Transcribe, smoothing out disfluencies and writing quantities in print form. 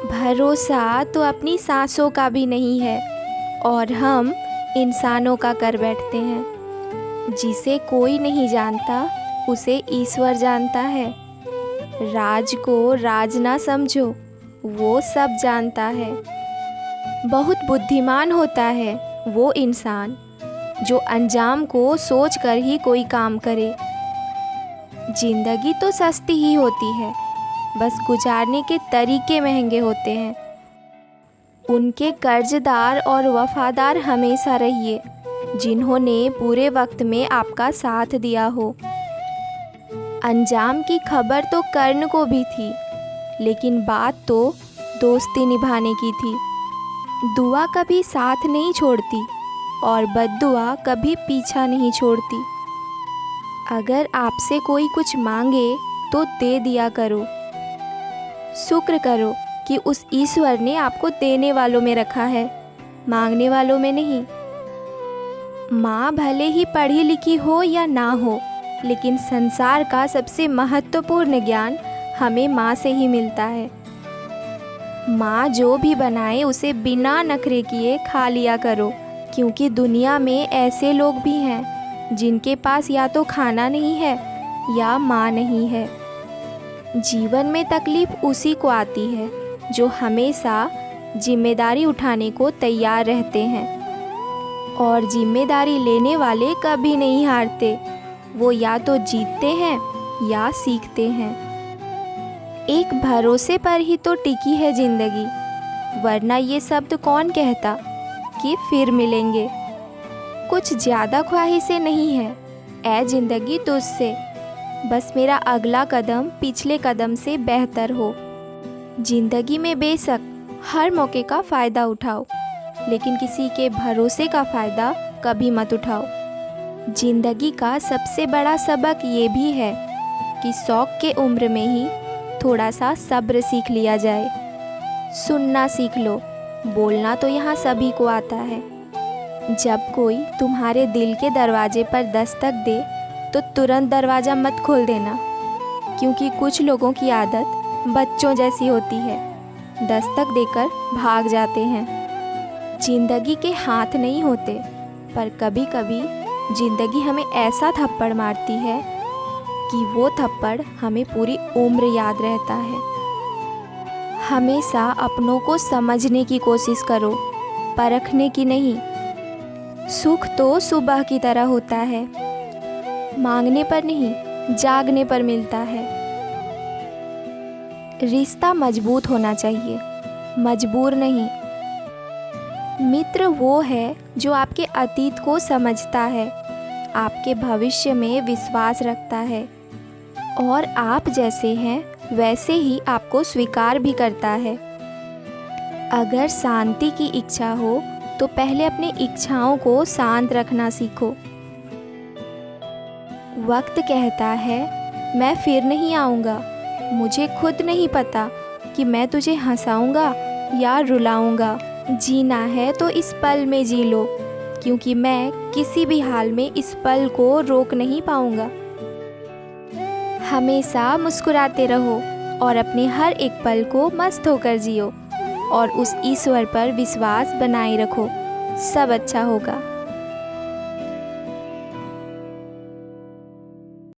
भरोसा तो अपनी सांसों का भी नहीं है और हम इंसानों का कर बैठते हैं। जिसे कोई नहीं जानता उसे ईश्वर जानता है। राज को राज ना समझो, वो सब जानता है। बहुत बुद्धिमान होता है वो इंसान जो अंजाम को सोच कर ही कोई काम करे। जिंदगी तो सस्ती ही होती है, बस गुजारने के तरीके महंगे होते हैं। उनके कर्जदार और वफादार हमेशा रहिए जिन्होंने बुरे वक्त में आपका साथ दिया हो। अंजाम की खबर तो कर्ण को भी थी, लेकिन बात तो दोस्ती निभाने की थी। दुआ कभी साथ नहीं छोड़ती और बद्दुआ कभी पीछा नहीं छोड़ती। अगर आपसे कोई कुछ मांगे तो दे दिया करो। शुक्र करो कि उस ईश्वर ने आपको देने वालों में रखा है, मांगने वालों में नहीं। माँ भले ही पढ़ी लिखी हो या ना हो, लेकिन संसार का सबसे महत्वपूर्ण ज्ञान हमें माँ से ही मिलता है। माँ जो भी बनाए उसे बिना नखरे किए खा लिया करो, क्योंकि दुनिया में ऐसे लोग भी हैं जिनके पास या तो खाना नहीं है या माँ नहीं है। जीवन में तकलीफ़ उसी को आती है जो हमेशा जिम्मेदारी उठाने को तैयार रहते हैं, और जिम्मेदारी लेने वाले कभी नहीं हारते। वो या तो जीतते हैं या सीखते हैं। एक भरोसे पर ही तो टिकी है ज़िंदगी, वरना ये शब्द कौन कहता कि फिर मिलेंगे। कुछ ज़्यादा ख्वाहिशें नहीं है ऐ ज़िंदगी तुझसे, बस मेरा अगला कदम पिछले कदम से बेहतर हो। ज़िंदगी में बेशक हर मौके का फ़ायदा उठाओ, लेकिन किसी के भरोसे का फ़ायदा कभी मत उठाओ। ज़िंदगी का सबसे बड़ा सबक ये भी है कि शौक़ के उम्र में ही थोड़ा सा सब्र सीख लिया जाए। सुनना सीख लो, बोलना तो यहाँ सभी को आता है। जब कोई तुम्हारे दिल के दरवाजे पर दस्तक दे तो तुरंत दरवाज़ा मत खोल देना, क्योंकि कुछ लोगों की आदत बच्चों जैसी होती है, दस्तक देकर भाग जाते हैं। ज़िंदगी के हाथ नहीं होते, पर कभी कभी ज़िंदगी हमें ऐसा थप्पड़ मारती है कि वो थप्पड़ हमें पूरी उम्र याद रहता है। हमेशा अपनों को समझने की कोशिश करो, परखने की नहीं। सुख तो सुबह की तरह होता है, मांगने पर नहीं जागने पर मिलता है। रिश्ता मजबूत होना चाहिए, मजबूर नहीं। मित्र वो है जो आपके अतीत को समझता है, आपके भविष्य में विश्वास रखता है, और आप जैसे हैं वैसे ही आपको स्वीकार भी करता है। अगर शांति की इच्छा हो तो पहले अपनी इच्छाओं को शांत रखना सीखो। वक्त कहता है मैं फिर नहीं आऊँगा, मुझे खुद नहीं पता कि मैं तुझे हंसाऊँगा या रुलाऊँगा। जीना है तो इस पल में जी लो, क्योंकि मैं किसी भी हाल में इस पल को रोक नहीं पाऊँगा। हमेशा मुस्कुराते रहो और अपने हर एक पल को मस्त होकर जियो, और उस ईश्वर पर विश्वास बनाए रखो। सब अच्छा होगा।